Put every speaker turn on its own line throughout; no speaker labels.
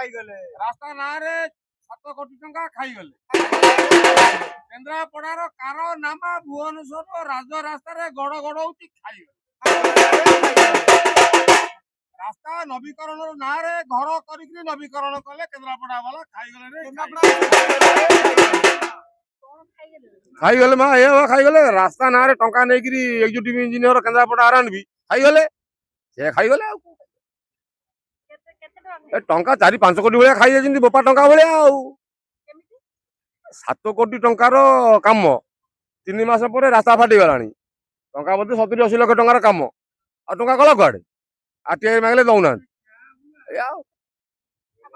ରାସ୍ତା ନାଁରେ 7 କୋଟି ଟଙ୍କା ଖାଇଗଲେ। କେନ୍ଦ୍ରାପଡ଼ାର କାରନାମା ଭୁବନେଶ୍ୱର ରାଜରାସ୍ତାରେ ଗଡ଼ ଗଡ଼ଉତି ଖାଇଗଲେ। ରାସ୍ତା ନବୀକରଣର ନାଁରେ ଘର କରିକି ନବୀକରଣ କଲେ, କେନ୍ଦ୍ରାପଡ଼ା ବାଲା ଖାଇଗଲେ। ଖାଇଗଲେ ମା ଏ ଖାଇଗଲେ। ରାସ୍ତା ନାଁରେ ଟଙ୍କା ନେଇକିରି ଏକ୍ଜିକ୍ୟୁଟିଭ ଇଞ୍ଜିନିୟର କେନ୍ଦ୍ରାପଡ଼ା ଆରଏଣ୍ଡବି ଖାଇଗଲେ। ସେ ଖାଇଗଲେ ଆଉ ଏ ଟଙ୍କା 4-5 କୋଟି ଭଳିଆ ଖାଇଯାଇଛନ୍ତି, ବୋପା ଟଙ୍କା ଭଳିଆ। ଆଉ 7 କୋଟି ଟଙ୍କାର କାମ 3 ମାସ ପରେ ରାସ୍ତା ଫାଟିଗଲାଣି। ଟଙ୍କା ବୋଧେ 70-80 ଲକ୍ଷ ଟଙ୍କାର କାମ, ଆଉ ଟଙ୍କା ଗଲା କୁଆଡେ? ଆରଟିଆଇ ମାଗିଲେ ଦଉନାହାନ୍ତି। ଆଉ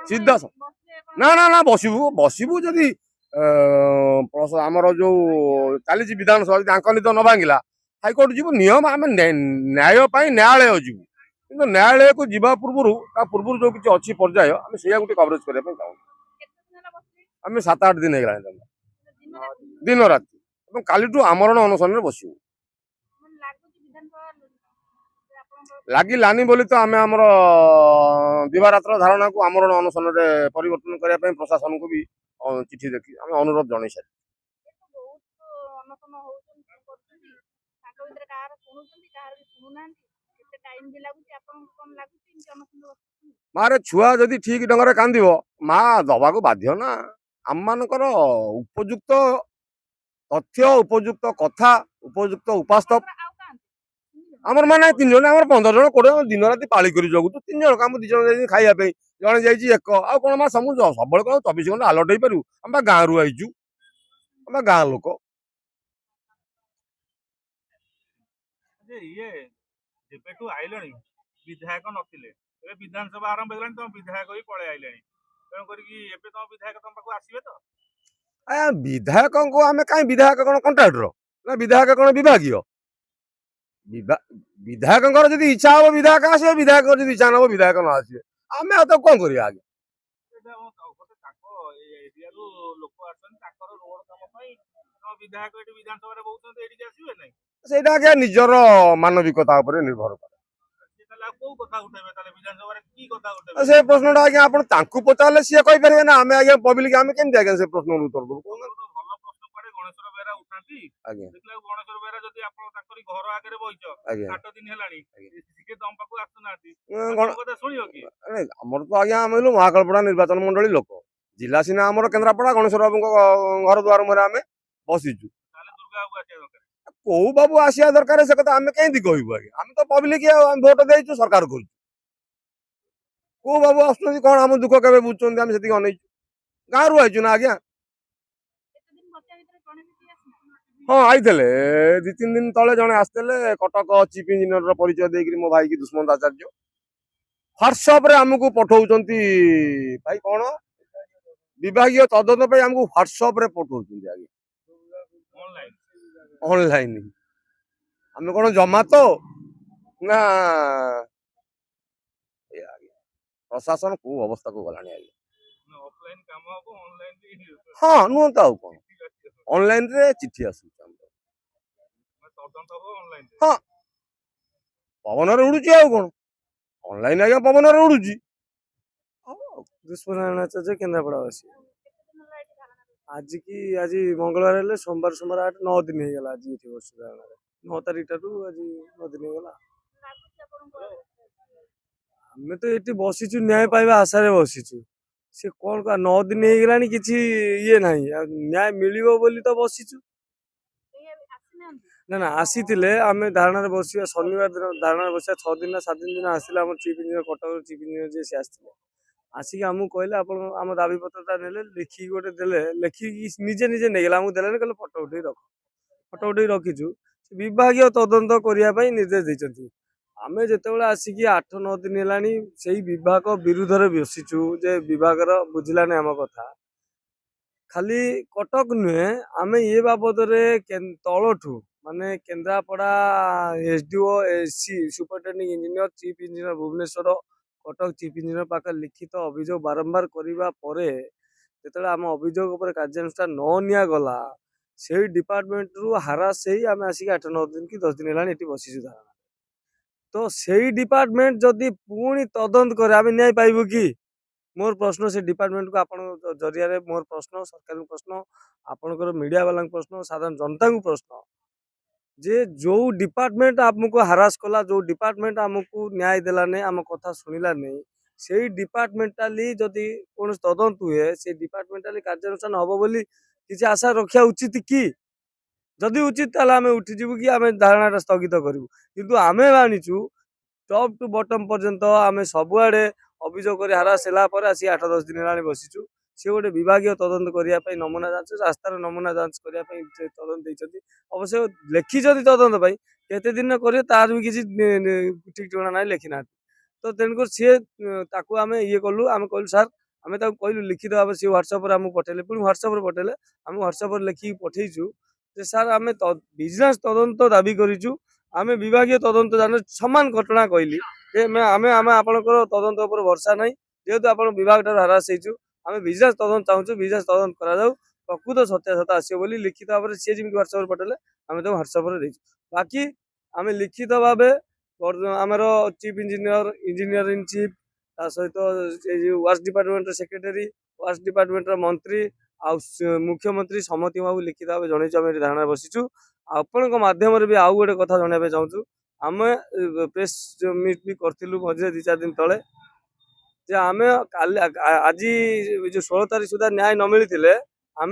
ସିଧା ନା ନା ନା ବସିବୁ ଯଦି ଆମର ଯୋଉ ଚାଲିଛି ବିଧାନସଭା, ଯଦି ତାଙ୍କ ନିଦ ନ ଭାଙ୍ଗିଲା ହାଇକୋର୍ଟ ଯିବୁ। ନିୟମ ଆମେ ନ୍ୟାୟ ପାଇଁ ନ୍ୟାୟାଳୟ ଯିବୁ, କିନ୍ତୁ ନ୍ୟାୟାଳୟକୁ ଯିବା ପୂର୍ବରୁ ଯୋଉ କିଛି ଅଛି ପର୍ଯ୍ୟାୟ, ଆମେ ସେଇଆ ଗୋଟେ କଭରେଜ କରିବା ପାଇଁ ଚାହୁଁଛୁ। ଆମେ 7-8 ଦିନ ହେଇଗଲାଣି ଦିନ ରାତି, ଏବଂ କାଲିଠୁ ଆମରଣ ଅନଶନରେ ବସିବୁ। ଲାଗିଲାନି ବୋଲି ତ ଆମେ ଆମର ଦିବାରାତ୍ର ଧାରଣାକୁ ଆମରଣ ଅନଶନରେ ପରିବର୍ତ୍ତନ କରିବା ପାଇଁ ପ୍ରଶାସନକୁ ବି ଚିଠି ଦେଖି ଆମେ ଅନୁରୋଧ ଜଣେଇ ସାରିଛୁ। ମାରେ ଛୁଆ ଯଦି ଠିକ ଢଙ୍ଗରେ କାନ୍ଦିବ, ମା ଦବାକୁ ବାଧ୍ୟ ନା। ଆମମାନଙ୍କର ଉପଯୁକ୍ତ ତଥ୍ୟ, ଉପଯୁକ୍ତ କଥା, ଉପଯୁକ୍ତ ଉପାସ୍ତବ ଆମର ମାନେ 3 ଜଣ, ଆମର 15 ଜଣ 20 ଜଣ ଦିନ ରାତି ପାଳି କରି ଜଗୁଛୁ। 3 ଜଣ ଆମ 2 ଜଣ ଯାଇଛନ୍ତି ଖାଇବା ପାଇଁ, ଜଣେ ଯାଇଛି ଏକ। ଆଉ କଣ ମା ସବୁବେଳେ କଣ 24 ଘଣ୍ଟା ଆଲର୍ଟ ହେଇପାରିବୁ? ଆମେ ଗାଁରୁ ଆଇଛୁ, ଆମେ ଗାଁ ଲୋକ।
ଯେବେଠୁ ଆଇଲେଣି ବିଧାୟକ ନଥିଲେ, ଏବେ ବିଧାନସଭା ଆରମ୍ଭ ହେଇଗଲାଣି, ତମ ବିଧାୟକ ବି ପଳେଇ ଆଇଲେଣି। ତେଣୁ କରିକି ଏବେ ତମ ବିଧାୟକ ତମ ପାଖକୁ ଆସିବେ ତ?
ବିଧାୟକଙ୍କୁ ଆମେ କାହିଁ, ବିଧାୟକ କଣ କଣ୍ଟ୍ରାକ୍ଟର ନା ବିଧାୟକ କଣ ବିଭାଗୀୟ? ବିଧାୟକଙ୍କର ଯଦି ଇଚ୍ଛା ହବ ବିଧାୟକ ଆସିବେ, ବିଧାୟକଙ୍କର ଯଦି ଇଚ୍ଛା ନହବ ବିଧାୟକ ନ ଆସିବେ। ଆମେ ଆଉ ତାକୁ କଣ କରିବା? ଆଜ୍ଞା
ତାଙ୍କ ଏରିଆରୁ ଲୋକ ଆସନ୍ତି ତାଙ୍କର ରୋଡ କାମ ପାଇଁ, ତମ ବିଧାୟକ ଏଠି ବିଧାନସଭାରେ ବହୁଛନ୍ତି, ଏଠିକି ଆସିବେ ନାହିଁ?
ସେଇଟା ଆଜ୍ଞା ନିଜର ମାନବିକତା ଉପରେ ନିର୍ଭର କରେ।
ଆଉ କୋଉ କଥା ଉଠେଇବେ ତାହେଲେ ବିଧାନସଭାରେ? କି କଥା ଉଠେଇବେ?
ସେ ପ୍ରଶ୍ନଟା ଆଜ୍ଞା ଆପଣ ତାଙ୍କୁ ପଚାରିଲେ ସିଏ କହିପାରିବେ ନା। ଆମେ ଆଜ୍ଞା ପବ୍ଲିକ, ଆମେ କେମିତି ଆଜ୍ଞା ସେ ପ୍ରଶ୍ନର ଉତ୍ତର ଦେବୁ?
ଭଲ ପ୍ରଶ୍ନ କୁଆଡେ ଗଣେଶ୍ୱର ବେହେରା ଉଠାନ୍ତି।
ଆଜ୍ଞା
ଦେଖିଲା ଗଣେଶ୍ୱର ବେହେରା ଯଦି ଆପଣ ତାଙ୍କରି ଘର ଆଗରେ ବଇଛ 8 ଦିନ ହେଲାଣି, ଟିକେ ତମ ପାଖକୁ ଆସୁନାହାନ୍ତି, କଥା ଶୁଣିବ କି?
ଆମର ତ ଆଜ୍ଞା ଆମେ ମହାକାଳପଡ଼ା ନିର୍ବାଚନ ମଣ୍ଡଳୀ ଲୋକ। ଜିଲ୍ଲା ସିନା ଆମର କେନ୍ଦ୍ରାପଡ଼ା, ଗଣେଶ୍ୱର ବାବୁଙ୍କ ଘର ଦୁଆର ମୁହଁରେ ଆମେ ବସିଛୁ।
ଦୁର୍ଗା ବାବୁ ଆସିବା ଦରକାର।
କୋଉ ବାବୁ ଆସିବା ଦରକାର ସେ କଥା ଆମେ କେମିତି କହିବୁ ଆଜ୍ଞା? ଆମେ ତ ପବ୍ଲିକ, ଆଉ ଆମେ ଭୋଟ ଦେଇଛୁ, ସରକାର କରୁଛୁ। କୋଉ ବାବୁ ଆସୁଛନ୍ତି କଣ ଆମ ଦୁଃଖ କେବେ ବୁଝୁଛନ୍ତି? ଆମେ ସେତିକି ଅନେଇଛୁ, ଗାଁରୁ ଆଇଛୁ ନା ଆଜ୍ଞା। ହଁ ଆଇଥିଲେ 2-3 ଦିନ ତଳେ ଜଣେ ଆସିଥିଲେ, କଟକ ଚିଫ ଇଞ୍ଜିନିୟର ପରିଚୟ ଦେଇକିରି ମୋ ଭାଇକି ଦୁଷ୍ମନ୍ତ ଆଚାର୍ଯ୍ୟ ହ୍ୱାଟ୍ସଆପ ରେ ଆମକୁ ପଠଉଛନ୍ତି। ଭାଇ କଣ ବିଭାଗୀୟ ତଦନ୍ତ ପାଇଁ ଆମକୁ ହ୍ୱାଟ୍ସଆପ ରେ ପଠଉଛନ୍ତି ଆଜ୍ଞା, ଅନଲାଇନ। ଆମେ କଣ ଜମାତ ନା? ପ୍ରଶାସନ କୋଉ ଅବସ୍ଥାକୁ ଗଲାଣି ଆଜ୍ଞା। ହଁ ନୁହଁ ତ ଆଉ କଣ, ଅନଲାଇନ ରେ ଚିଠି ଆସୁଛି ଆମର। ହଁ ପବନରେ ଉଡୁଛି, ଆଉ କଣ ଅନଲାଇନ ଆଜ୍ଞା ପବନରେ ଉଡୁଛି।
ଦୁଷ୍ମନ୍ତ ଆଚାର୍ଯ୍ୟ କେନ୍ଦ୍ରାପଡ଼ାବାସୀ। ଆଜି ମଙ୍ଗଳବାର ହେଲେ ସୋମବାର 8-9 ଦିନ ହେଇଗଲା। ଆଜି ଏଠି ବସିଛୁ ଧାରଣାରେ, 9 ତାରିଖ ଠାରୁ ଆଜି 9 ଦିନ ହେଇଗଲା। ଆମେ ତ ଏଠି ବସିଛୁ, ନ୍ୟାୟ ପାଇବା ଆଶାରେ ବସିଛୁ। ସେ କଣ 9 ଦିନ ହେଇଗଲାଣି, କିଛି ଇଏ ନାହିଁ। ଆଉ ନ୍ୟାୟ ମିଳିବ ବୋଲି ତ ବସିଛୁ। ନା ଆସିଥିଲେ, ଆମେ ଧାରଣାରେ ବସିବା ଶନିବାର ଦିନ ଧାରଣାରେ ବସିବା 6 ଦିନ ନା 7 ଦିନ ଆସିଲେ ଆମର ଚିଫ ଇଞ୍ଜିନିୟର, କଟକର ଚିଫ ଇଞ୍ଜିନିୟର ଯିଏ ସେ ଆସିଥିଲେ। ଆସିକି ଆମକୁ କହିଲେ ଆପଣ ଆମ ଦାବି ପତ୍ରଟା ନେଲେ, ଲେଖିକି ଗୋଟେ ଦେଲେ, ଲେଖିକି ନିଜେ ନେଇଗଲେ, ଆମକୁ ଦେଲେନି, କହିଲେ ଫଟୋ ଉଠେଇ ରଖ। ଫଟୋ ଉଠେଇ ରଖିଛୁ। ବିଭାଗୀୟ ତଦନ୍ତ କରିବା ପାଇଁ ନିର୍ଦ୍ଦେଶ ଦେଇଛନ୍ତି। ଆମେ ଯେତେବେଳେ ଆସିକି 8-9 ଦିନ ହେଲାଣି ସେଇ ବିଭାଗ ବିରୁଦ୍ଧରେ ବସିଛୁ, ଯେ ବିଭାଗର ବୁଝିଲାନି ଆମ କଥା। ଖାଲି କଟକ ନୁହେଁ, ଆମେ ଏ ବାବଦରେ ତଳଠୁ ମାନେ Kendrapara SDO, SC, superintending engineer, chief engineer Bhubaneswar, Cuttack chief engineer ପାଖରେ ଲିଖିତ ଅଭିଯୋଗ ବାରମ୍ବାର କରିବା ପରେ ଯେତେବେଳେ ଆମ ଅଭିଯୋଗ ଉପରେ କାର୍ଯ୍ୟାନୁଷ୍ଠାନ ନ ନିଆଗଲା, ସେଇ ଡିପାର୍ଟମେଣ୍ଟରୁ ହାରାସ ହେଇ ଆମେ ଆସିକି 8-9 ଦିନ କି 10 ଦିନ ହେଲାଣି ଏଠି ବସିଛୁ ଧାରଣା। ତ ସେଇ ଡିପାର୍ଟମେଣ୍ଟ ଯଦି ପୁଣି ତଦନ୍ତ କରେ, ଆମେ ନ୍ୟାୟ ପାଇବୁ କି? मोर प्रश्न से डिपार्टमेंट को आपण जरिया रे मोर प्रश्न सरकार प्रश्न आपणकर मीडिया वाला प्रश्न साधारण जनता को प्रश्न जे जो डिपार्टमेंट आमको हारास कला जो डिपार्टमेंट आमको न्याय देला नहीं आम कथा शुणिला नहीं से डिपार्टमेंटाली जदि कौन तदंत हुए से डिपार्टमेंटाली कार्यानुष्ठान हम बोली किसी आशा रखा उचित कि जदि उचित ताला आम उठिजु कि आम धारणा स्थगित करूँ किंतु आमे जाचु टॉप टू बॉटम पर्यंत आम सबुआड़े अभियोग कर हारास है आसी 8-10 दिन है बसीचु सी गोटे विभाग तदंत करने नमूना जांच रास्तार नमूना जांच करने तदंत देते अवश्य लिखिं तदंत केते दिन करेंगे तार भी किसी ठीक ठिकाना ना लिखी ना तो तेणुकर सी आम ये कलु आम कहलु सार आम कहलु लिखित भाव सी ह्वाट्सअप आमको पठेले पुणी ह्वाट्सअप पठेले आम ह्वाट्सअप लिखिक पठेचु जे सार आम विजिलेंस तदंत दाबी करूँ आम विभाग तदंत जान सामान घटना कहली आम आम आपंकर तदंत उपर भरसा ना जेहेतु आप विभाग ठार हारास होइछु आम विजिलेंस तदंत चाहूँ विजिलेंस तदंत करा प्रकृत सत्यासत्य आसो बोली लिखित भाव में सी जमी ह्वाट्सअप पठेले आम ह्वाट्सअप बाकी आम लिखित भाव आमर चीफ इंजीनियर इन चीफ ता सहित wars department secretary wars department मंत्री आ मुख्यमंत्री समति बाबू लिखित भाव जनईचु आम धारणा बसीचु आपण माध्यम भी आउ गोटे कथा जनवाई चाहूँ आम प्रेस मीट भी करूँ मझे 2-4 दिन तले जे आम आज जो 16 तारीख सुधा न्याय न मिलते आम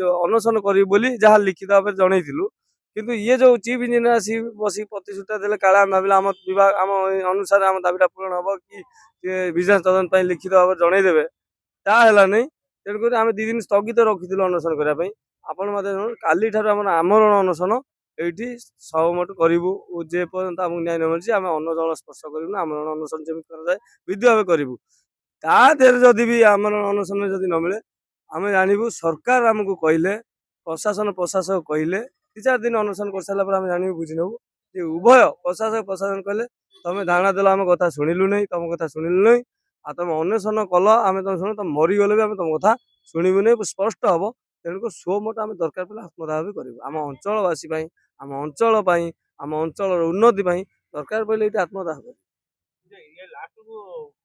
जो अनशन करूँ बोली जहाँ लिखित भाव में जनईलु किंतु ये जो चीफ इंजीनियर आसी बस प्रतिश्रुता देले काला आम भाविला आम विभाग आम अनुसार आम दाबीटा पूरण हम कि विजिलेंस तदंत लिखित भाव में जनईदेवे ताला नहीं तेणुक आम 2 दिन स्थगित रखी अनशन करने आपण काली ठार आमरण अनशन ये सहमत करूँ जे पर्यंत आमको न्याय न मिली आम अन्न जल स्पर्श करूँ आमरण अनशन जमी कराए विधि भाव करूँ ता देहर जदि भी आमरण अनशन जदि न मिले आम जानू सरकार आमको कहले प्रशासन प्रशासक कहले 2-4 दिन अनशन कर सारा पर आम जानू बुझी नबू जे उभय प्रशासक प्रशासन कहले तुम धारणा देल आम कथा शुणिलु नहीं तुम कथा शुणिलु नहीं आ तुम अनशन कल आम तुम शुण तुम मरीगले भी आम तुम कथा शुणु नहीं स्पष्ट हम तेणुक सो मत आम दरकार पड़े आत्मदाह भी करूँ आम अंचलवासी आम अंचल आम अंचल उन्नति दरकार पड़े ये आत्मदाह कर
ये लास्ट को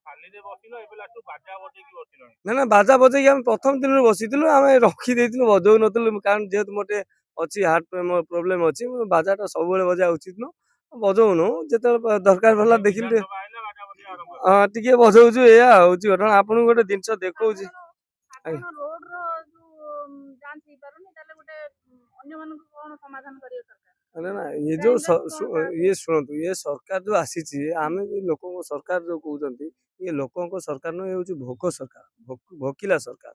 खाली रे बसिलो एबे लास्ट बाजा बजे की बसिलो
ना ना बाजा बजे आम प्रथम दिन बसी आम रखी बजाऊ नु कारण जेहेतु मोटे अच्छी हार्ट प्रोब्लेम अच्छी बाजाटा सब बजा उचित नु बजाऊनु जो दरकार पड़ा देखिले
आइला बाजा बजे आरंभ
हाँ टी बजाऊँ या हूँ घटना आपन गोटे जिनस देखा
ଆପଣ ରୋଡ ର ଯୋଉ ଯାଞ୍ଚ ହେଇପାରୁନି ତାହେଲେ ଗୋଟେ ଅନ୍ୟମାନଙ୍କୁ କଣ ସମାଧାନ କରିବେ ସରକାର
ना ना ये जो ये शुणु ये सरकार जो आसी आम लोक सरकार जो कहते ये लोकों सरकार नुह ये भोक सरकार भोकिला सरकार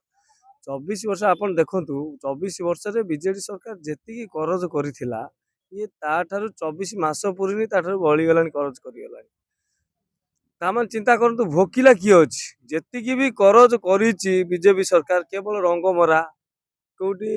24 वर्ष आप देखु 24 वर्ष बीजेडी सरकार जी करज करा ये ताठार 24 मास पूरी ताठार बलिगला करज करगला तामान चिंता करतु भोकिला किए अच्छी जी भी करज बीजेपी सरकार केवल रंगमरा कौटी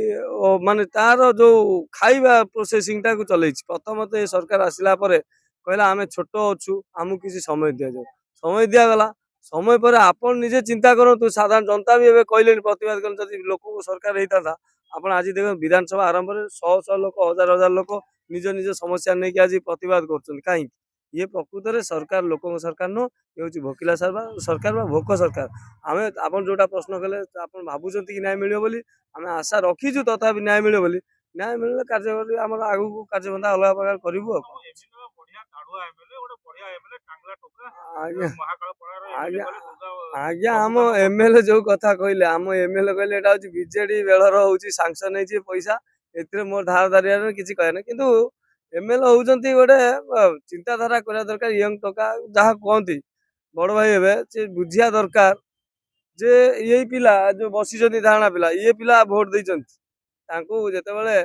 माने तार जो खाइबा प्रोसेसिंग टा को चलई प्रथम तो ये सरकार आसला कहला आम छोट अच्छु आमको किसी समय दि जाऊ समय दिगला समय पर आपन निजे चिंता करूँ साधारण जनता भी कहले प्रतिवाद कर लोक सरकार होता आप आज देख विधानसभा आरंभ में 100 लोक 1000 लोक निज निज समस्या नहीं कि आज प्रतिवाद कर कहीं ये प्रकृत में सरकार लोक सरकार नुह ये हूँ भोकिला सरकार भोक सरकार आम आप जोटा प्रश्न कले आप भावुं कि न्याय मिले बोली आम आशा रखीचु तथा न्याय मिले बोली न्याय मिलने कार्य आम आगू कार्यपंथा अलग प्रकार करूँ आज्ञा आज्ञा आज्ञा आम एमएलए जो कथा कहले आम एमएलए कहले एटा हूँ बीजेडी बेलर हूँ सांक्शन नहीं पैसा ए मोर धार दारिया किसी कहे किंतु एमएलए होउचंती गोटे चिंताधारा करा दरकार यंग टका जहाँ कहती बड़ भाई हे से बुझिया दरकार जे यही पिला जो बसी धारणा पिला ये पिला भोट देते जिते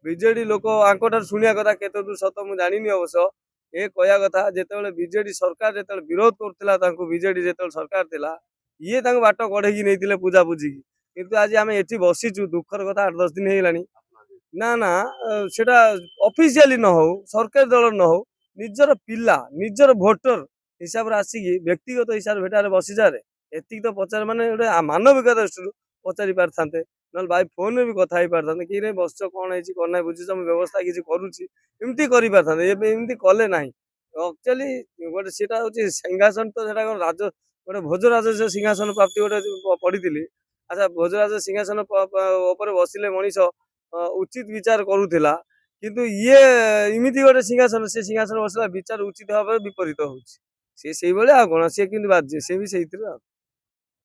बीजेडी लोक आंकटार शुणिया कथा केते दूर सत मुझे जानी अवश्य ये कहया कथा जिते बीजेडी सरकार जिते विरोध करता बीजेडी जिते सरकार थिला ये बाट कढ़े नहीं पूजा पूजी किंतु आज आम ये बसीचु दुखर कथा 8-10 दिन होगलानी ना ना सेटा ऑफिशियली न हो सरकारी दल न हो निजर पिला निजर भोटर हिसाब से आसिकी व्यक्तिगत हिसाब से भेटार बसी जाए एतिक तो पचार माने गोटे मानविकता दृष्टि पचारि पारते ना भाई फोन में भी कथा पारते कि नहीं बस कौन है कौन ना बुझे व्यवस्था किसी करुँची करते कले ना एक्चुअली गोटे सीटा हूँ सिंहासन तो राज ଗୋଟେ ଭୋଜରାଜ ସିଂହାସନ ପ୍ରାପ୍ତି ଗୋଟେ ପଢିଥିଲି। ଆଚ୍ଛା ଭୋଜରାଜ ସିଂହାସନ ଉପରେ ବସିଲେ ମଣିଷ ଉଚିତ ବିଚାର କରୁଥିଲା, କିନ୍ତୁ ଇଏ ଏମିତି ଗୋଟେ ସିଂହାସନ, ସେ ସିଂହାସନ ବସିଲା ବିଚାର ଉଚିତ ଭାବରେ ବିପରୀତ ହଉଛି। ସିଏ ସେଇଭଳିଆ ଆଉ କଣ, ସିଏ କିନ୍ତୁ ବାଧ୍ୟ, ସିଏ ବି ସେଇଥିରେ ଆଉ।